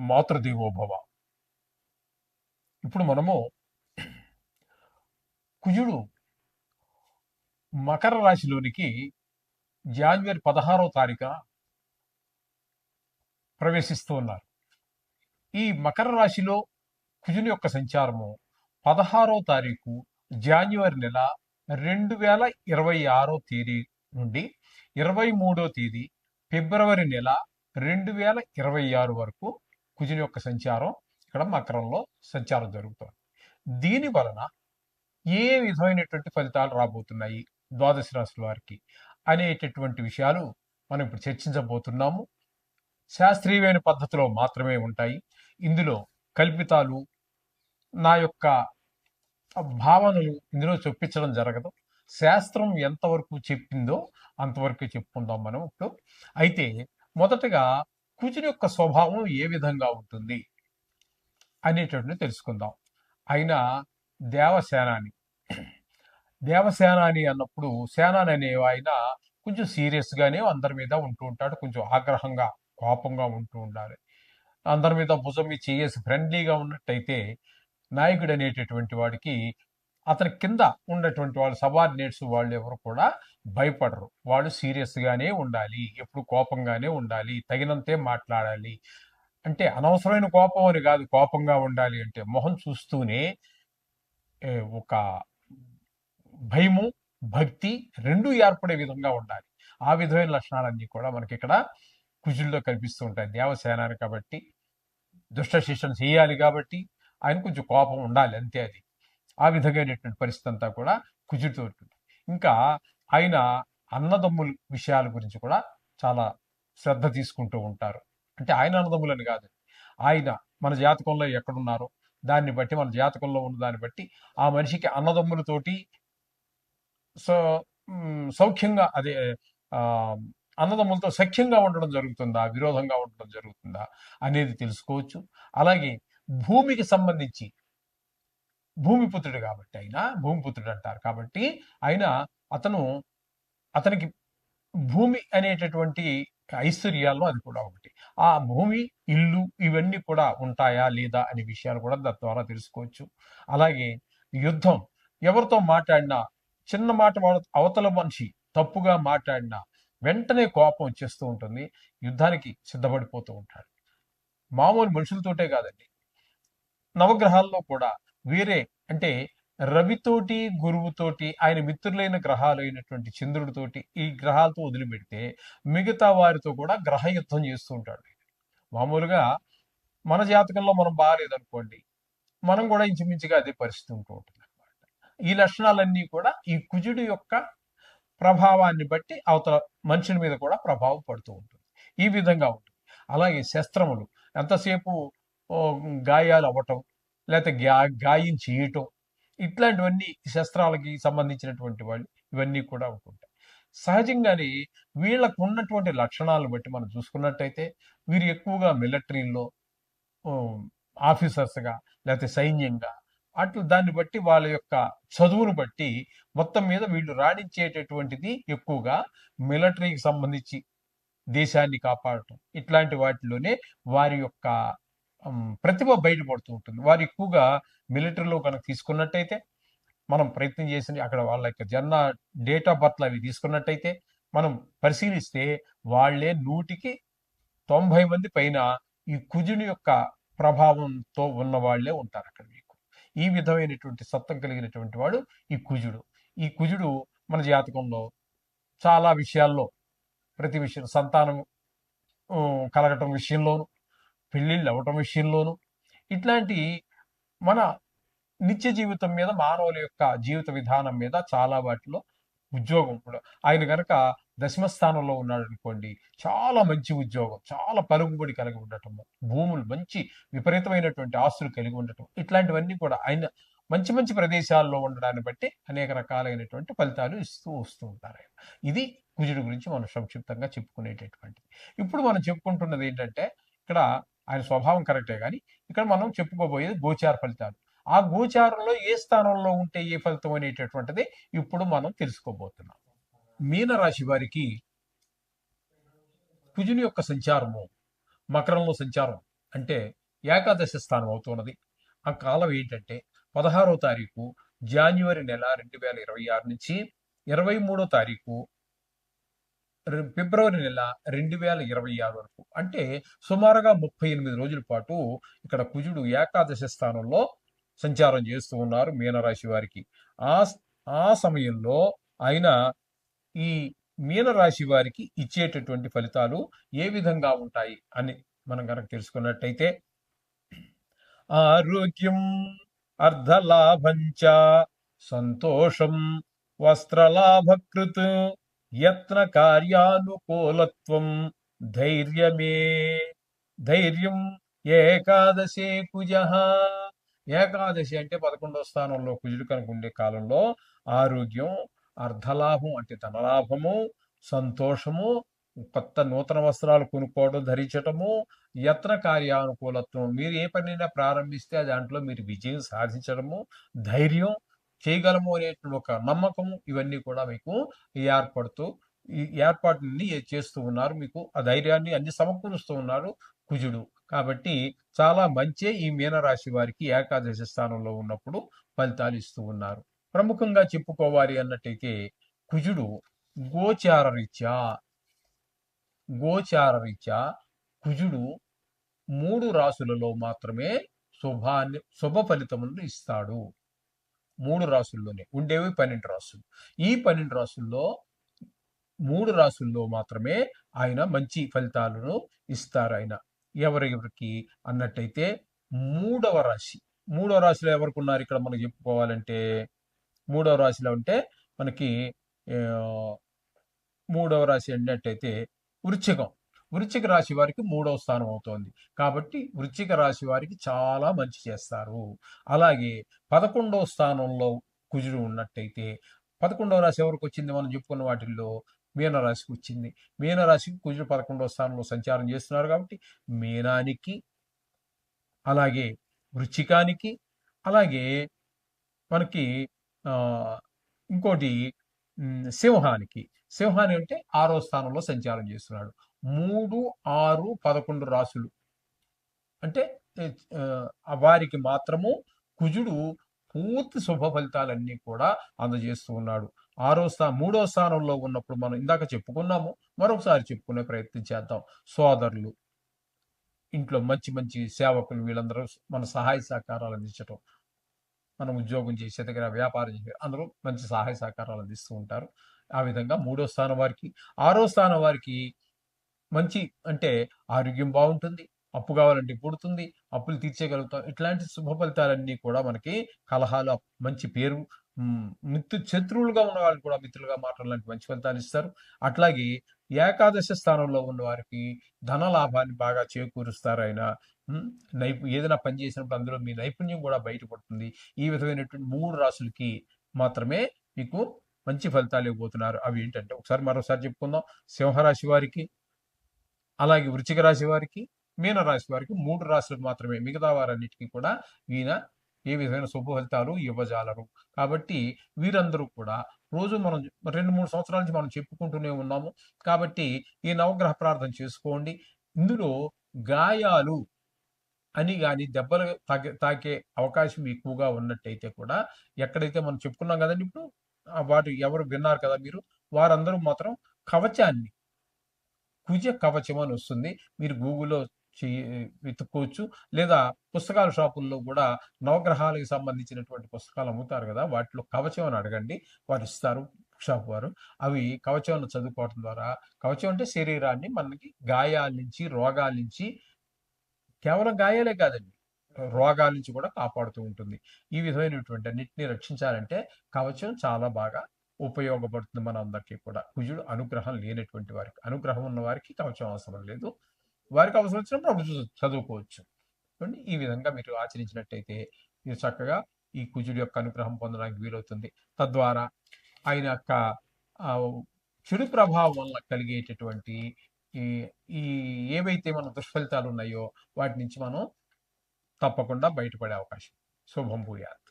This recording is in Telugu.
మాతృదేవోభవ. ఇప్పుడు మనము కుజుడు మకర రాశిలోనికి జనవరి 16వ తారీఖున ప్రవేశిస్తూ ఉన్నారు. ఈ మకర రాశిలో కుజుని యొక్క సంచారము 16వ తారీఖు జనవరి నెల 2026 తేదీ నుండి 23వ తేదీ ఫిబ్రవరి నెల 2026 వరకు కుజుని యొక్క సంచారం ఇక్కడ మకరంలో సంచారం జరుగుతుంది. దీని వలన ఏ విధమైనటువంటి ఫలితాలు రాబోతున్నాయి ద్వాదశ రాశుల వారికి అనేటటువంటి విషయాలు మనం ఇప్పుడు చర్చించబోతున్నాము. శాస్త్రీయమైన పద్ధతిలో మాత్రమే ఉంటాయి. ఇందులో కల్పితాలు, నా యొక్క భావనలు ఇందులో చొప్పించడం జరగదు. శాస్త్రం ఎంతవరకు చెప్పిందో అంతవరకు చెప్పుకుందాం మనం ఇప్పుడు. అయితే మొదటగా కుజుని యొక్క స్వభావం ఏ విధంగా ఉంటుంది అనేటటువంటి తెలుసుకుందాం. ఆయన దేవసేనాని. దేవసేనాని అన్నప్పుడు సేనాని అనే ఆయన కొంచెం సీరియస్ గానే అందరి మీద ఉంటూ ఉంటాడు. కొంచెం ఆగ్రహంగా, కోపంగా ఉంటూ ఉండాలి. అందరి మీద భుజం మీద చేసి ఫ్రెండ్లీగా ఉన్నట్టయితే నాయకుడు అనేటటువంటి వాడికి అతని కింద ఉన్నటువంటి వాళ్ళు సబార్డినేట్స్ వాళ్ళు ఎవరు కూడా భయపడరు. వాళ్ళు సీరియస్ గానే ఉండాలి, ఎప్పుడు కోపంగానే ఉండాలి, తగినంతే మాట్లాడాలి. అంటే అనవసరమైన కోపం అని కాదు, కోపంగా ఉండాలి అంటే మొహం చూస్తూనే ఒక భయము, భక్తి రెండూ ఏర్పడే విధంగా ఉండాలి. ఆ విధమైన లక్షణాలన్నీ కూడా మనకి ఇక్కడ కుజుల్లో కనిపిస్తూ ఉంటాయి. దేవసేనాని కాబట్టి, దుష్ట శిక్షణ చేయాలి కాబట్టి ఆయన కొంచెం కోపం ఉండాలి, అంతే. అది ఆ విధమైనటువంటి పరిస్థితి అంతా కూడా కుజుడితో ఉంటుంది. ఇంకా ఆయన అన్నదమ్ముల విషయాల గురించి కూడా చాలా శ్రద్ధ తీసుకుంటూ ఉంటారు. అంటే ఆయన అన్నదమ్ములని కాదు, ఆయన మన జాతకంలో ఎక్కడున్నారో దాన్ని బట్టి, మన జాతకంలో ఉన్న దాన్ని బట్టి ఆ మనిషికి అన్నదమ్ములతోటి సౌఖ్యంగా, అదే అన్నదమ్ములతో సఖ్యంగా ఉండడం జరుగుతుందా, విరోధంగా ఉండడం జరుగుతుందా అనేది తెలుసుకోవచ్చు. అలాగే భూమికి సంబంధించి, భూమిపుత్రుడు కాబట్టి ఆయన భూమిపుత్రుడు అంటారు కాబట్టి ఆయన అతనికి భూమి అనేటటువంటి ఐశ్వర్యాల్లో అది కూడా ఒకటి. ఆ భూమి, ఇల్లు ఇవన్నీ కూడా ఉంటాయా లేదా అనే విషయాలు కూడా దాని ద్వారా తెలుసుకోవచ్చు. అలాగే యుద్ధం, ఎవరితో మాట్లాడినా చిన్న మాట అవతల మనిషి తప్పుగా మాట్లాడినా వెంటనే కోపం వచ్చేస్తూ ఉంటుంది, యుద్ధానికి సిద్ధపడిపోతూ ఉంటాడు. మామూలు మనుషులతోటే కాదండి, నవగ్రహాల్లో కూడా వేరే, అంటే రవితోటి, గురువుతోటి, ఆయన మిత్రులైన గ్రహాలు అయినటువంటి చంద్రుడితోటి, ఈ గ్రహాలతో వదిలిపెడితే మిగతా వారితో కూడా గ్రహ యుద్ధం చేస్తూ ఉంటాడు. మామూలుగా మన జాతకంలో మనం బాగాలేదనుకోండి, మనం కూడా ఇంచుమించుగా అదే పరిస్థితి ఉంటూ ఉంటుంది అనమాట. ఈ లక్షణాలన్నీ కూడా ఈ కుజుడి యొక్క ప్రభావాన్ని బట్టి అవతల మనుషుల మీద కూడా ప్రభావం పడుతూ ఉంటుంది. ఈ విధంగా ఉంటుంది. అలాగే శస్త్రములు, ఎంతసేపు గాయాలు అవ్వటం, లేకపోతే గాయం చేయటం, ఇట్లాంటివన్నీ శస్త్రాలకి సంబంధించినటువంటి వాళ్ళు ఇవన్నీ కూడా ఉంటుంటాయి. సహజంగానే వీళ్ళకు ఉన్నటువంటి లక్షణాలను బట్టి మనం చూసుకున్నట్టయితే వీరు ఎక్కువగా మిలిటరీలో ఆఫీసర్స్గా, లేకపోతే సైన్యంగా, అట్లు దాన్ని బట్టి వాళ్ళ యొక్క చదువును బట్టి మొత్తం మీద వీళ్ళు రాణించేటటువంటిది ఎక్కువగా మిలిటరీకి సంబంధించి దేశాన్ని కాపాడటం, ఇట్లాంటి వాటిలోనే వారి యొక్క ప్రతిభ బయటపడుతూ ఉంటుంది. వారు ఎక్కువగా మిలిటరీలో కనుక తీసుకున్నట్టయితే, మనం ప్రయత్నం చేసి అక్కడ వాళ్ళ యొక్క జన్మ డేట్ ఆఫ్ బర్త్ అవి తీసుకున్నట్టయితే మనం పరిశీలిస్తే వాళ్ళే 100కి 90 మంది పైన ఈ కుజుని యొక్క ప్రభావంతో ఉన్న వాళ్ళే ఉంటారు అక్కడ మీకు. ఈ విధమైనటువంటి సత్తం కలిగినటువంటి వాడు ఈ కుజుడు. ఈ కుజుడు మన జాతకంలో చాలా విషయాల్లో, ప్రతి విషయం, సంతానం కలగటం విషయంలోను, పెళ్ళిళ్ళు అవ్వటం విషయంలోను, ఇట్లాంటి మన నిత్య జీవితం మీద, మానవుల యొక్క జీవిత విధానం మీద చాలా వాటిలో, ఉద్యోగం కూడా ఆయన కనుక దశమ స్థానంలో ఉన్నాడు అనుకోండి, చాలా మంచి ఉద్యోగం, చాలా పలుకుబడి కలిగి ఉండటము, భూములు, మంచి విపరీతమైనటువంటి ఆస్తులు కలిగి ఉండటం, ఇట్లాంటివన్నీ కూడా ఆయన మంచి మంచి ప్రదేశాల్లో ఉండడాన్ని బట్టి అనేక రకాలైనటువంటి ఫలితాలు ఇస్తూ వస్తూ ఉంటారు ఆయన. ఇది కుజుడు గురించి మనం సంక్షిప్తంగా చెప్పుకునేటటువంటిది. ఇప్పుడు మనం చెప్పుకుంటున్నది ఏంటంటే, ఇక్కడ ఆయన స్వభావం కరెక్టే, కానీ ఇక్కడ మనం చెప్పుకోబోయేది గోచార ఫలితాలు. ఆ గోచారంలో ఏ స్థానంలో ఉంటే ఏ ఫలితం అనేటటువంటిది ఇప్పుడు మనం తెలుసుకోబోతున్నాం. మీనరాశి వారికి కుజుని యొక్క సంచారము, మకరంలో సంచారం అంటే ఏకాదశి స్థానం అవుతున్నది. ఆ కాలం ఏంటంటే 16వ తారీఖు జాన్యువరి నెల 2026 నుంచి 23వ తారీఖు ఫిబ్రవరి నెల 2026 వరకు, అంటే సుమారుగా 38 రోజుల పాటు ఇక్కడ కుజుడు ఏకాదశి స్థానంలో సంచారం చేస్తూ ఉన్నారు మీనరాశి వారికి. ఆ ఆ సమయంలో ఆయన ఈ మీనరాశి వారికి ఇచ్చేటటువంటి ఫలితాలు ఏ విధంగా ఉంటాయి అని మనం కనుక తెలుసుకున్నట్టయితే, ఆరోగ్యం అర్ధలాభంచ సంతోషం వస్త్రలాభకృత్ యత్న కార్యానుకూలత్వం ధైర్యమే ధైర్యం ఏకాదశే కుజ. ఏకాదశి అంటే 11వ స్థానంలో కుజుడు కనుక ఉండే కాలంలో ఆరోగ్యం, అర్ధలాభం అంటే ధనలాభము, సంతోషము, కొత్త నూతన వస్త్రాలు కొనుక్కోవడం, ధరించటము, యత్న కార్యానుకూలత్వం, మీరు ఏ పనైనా ప్రారంభిస్తే దాంట్లో మీరు విజయం సాధించడము, ధైర్యం, చేయగలము అనేటువంటి ఒక నమ్మకము, ఇవన్నీ కూడా మీకు ఏర్పడుతూ ఈ ఏర్పాటుని చేస్తూ ఉన్నారు. మీకు ఆ ధైర్యాన్ని అన్ని సమకూరుస్తూ ఉన్నారు కుజుడు. కాబట్టి చాలా మంచి ఈ మీనరాశి వారికి ఏకాదశి స్థానంలో ఉన్నప్పుడు ఫలితాలు ఇస్తూ ఉన్నారు. ప్రముఖంగా చెప్పుకోవాలి అన్నట్టయితే కుజుడు గోచార రీత్యా గోచార రీత్యా కుజుడు 3 రాసులలో మాత్రమే శుభ ఫలితములను ఇస్తాడు. 3 రాసుల్లోనే ఉండేవి 12 రాసులు. ఈ 12 రాసుల్లో 3 రాసుల్లో మాత్రమే ఆయన మంచి ఫలితాలను ఇస్తారు. ఆయన ఎవరెవరికి అన్నట్టయితే మూడవ రాశిలో ఎవరికి ఉన్నారు ఇక్కడ మనం చెప్పుకోవాలంటే, మూడవ రాశిలో అంటే మనకి మూడవ రాశి అన్నట్టయితే వృశ్చిక రాశి వారికి 3వ స్థానం అవుతోంది. కాబట్టి వృశ్చిక రాశి వారికి చాలా మంచి చేస్తారు. అలాగే 11వ స్థానంలో కుజుడు ఉన్నట్టయితే, 11వ రాశి ఎవరికి వచ్చింది మనం చెప్పుకున్న వాటిల్లో మీనరాశికి వచ్చింది. మీనరాశికి కుజుడు 11వ స్థానంలో సంచారం చేస్తున్నారు కాబట్టి మీనానికి, అలాగే వృశ్చికానికి, అలాగే మనకి ఇంకోటి సింహానికి అంటే 6వ స్థానంలో సంచారం చేస్తున్నాడు. 3, 6, 11 రాసులు అంటే వారికి మాత్రము కుజుడు పూర్తి శుభ ఫలితాలన్నీ కూడా అందజేస్తూ ఉన్నాడు. 3వ స్థానంలో ఉన్నప్పుడు మనం ఇందాక చెప్పుకున్నాము, మరొకసారి చెప్పుకునే ప్రయత్నం చేద్దాం. సోదరులు, ఇంట్లో మంచి మంచి సేవకులు, వీళ్ళందరూ మన సహాయ సహకారాలు అందించటం, మనం ఉద్యోగం చేసే దగ్గర, వ్యాపారం చేసే అందరూ మంచి సహాయ సహకారాలు అందిస్తూ ఉంటారు. ఆ విధంగా 3వ స్థానం వారికి, 6వ స్థానం వారికి మంచి అంటే ఆరోగ్యం బాగుంటుంది, అప్పు కావాలంటే పుడుతుంది, అప్పులు తీర్చేయగలుగుతాం. ఇట్లాంటి శుభ ఫలితాలన్నీ కూడా మనకి కలహాలు, మంచి పేరు, శత్రువులుగా ఉన్న వాళ్ళు కూడా మిత్రులుగా మారడం లాంటి మంచి ఫలితాలు ఇస్తారు. అట్లాగే ఏకాదశి స్థానంలో ఉన్న వారికి ధన లాభాన్ని బాగా చేకూరుస్తారు ఆయన. ఏదైనా పని చేసినప్పుడు అందులో మీ నైపుణ్యం కూడా బయటపడుతుంది. ఈ విధమైనటువంటి 3 రాసులకి మాత్రమే మీకు మంచి ఫలితాలు ఇవ్వబోతున్నారు. అవి ఏంటంటే ఒకసారి మరోసారి చెప్పుకుందాం. సింహరాశి వారికి, అలాగే వృశ్చిక రాశి వారికి, మీనరాశి వారికి 3 రాశులకు మాత్రమే. మిగతా వారన్నిటికీ కూడా ఈయన ఏ విధమైన శుభ ఫలితాలు ఇవ్వజాలరు. కాబట్టి వీరందరూ కూడా రోజు మనం 2-3 సంవత్సరాల నుంచి మనం చెప్పుకుంటూనే ఉన్నాము. కాబట్టి ఈ నవగ్రహ ప్రార్థన చేసుకోండి. ఇందులో గాయాలు అని గాని దెబ్బలు తాకే అవకాశం ఎక్కువగా ఉన్నట్టయితే కూడా, ఎక్కడైతే మనం చెప్పుకున్నాం కదండి ఇప్పుడు, వాటి ఎవరు విన్నారు కదా మీరు, వారందరూ మాత్రం కవచాన్ని, కుజ కవచం అని వస్తుంది, మీరు గూగుల్లో వెతుక్కోవచ్చు. లేదా పుస్తకాల షాపుల్లో కూడా నవగ్రహాలకు సంబంధించినటువంటి పుస్తకాలు అమ్ముతారు కదా, వాటిలో కవచం అని అడగండి, వారు ఇస్తారు షాప్ వారు. అవి కవచం చదువుకోవడం ద్వారా, కవచం అంటే శరీరాన్ని మనకి గాయాల నుంచి, రోగాల నుంచి, కేవలం గాయాలే కాదండి, రోగాల నుంచి కూడా కాపాడుతూ ఉంటుంది. ఈ విధమైనటువంటి అన్నిటిని రక్షించాలంటే కవచం చాలా బాగా ఉపయోగపడుతుంది మన అందరికీ కూడా. కుజుడు అనుగ్రహం లేనటువంటి వారికి, అనుగ్రహం ఉన్న వారికి కవచం అవసరం లేదు. వారికి అవసరం వచ్చినప్పుడు అప్పుడు చదువుకోవచ్చు. ఈ విధంగా మీరు ఆచరించినట్టయితే మీరు చక్కగా ఈ కుజుడి యొక్క అనుగ్రహం పొందడానికి వీలవుతుంది. తద్వారా ఆయన యొక్క చెడు ప్రభావం వల్ల కలిగేటటువంటి ఈ ఏవైతే మన దుష్ఫలితాలు ఉన్నాయో వాటి నుంచి మనం తప్పకుండా బయటపడే అవకాశం. శుభం భూయాత్.